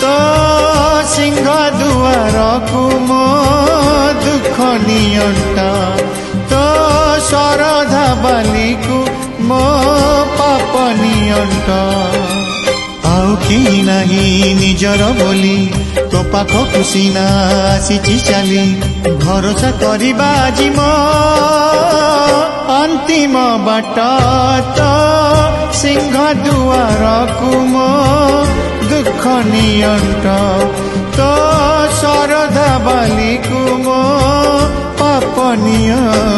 तो सिंह दुआर को मो दुख नियंट तो शरधा बाली को मो पाप नियंट आउ कि नहीं निजर बोली तो पाख कुसीना आसी चली भरोसा करवा आज मो अंतिम बाट तो सिंह दुआर को मो दुख नियंट तो शरधा बाली को मो पाप नियंट।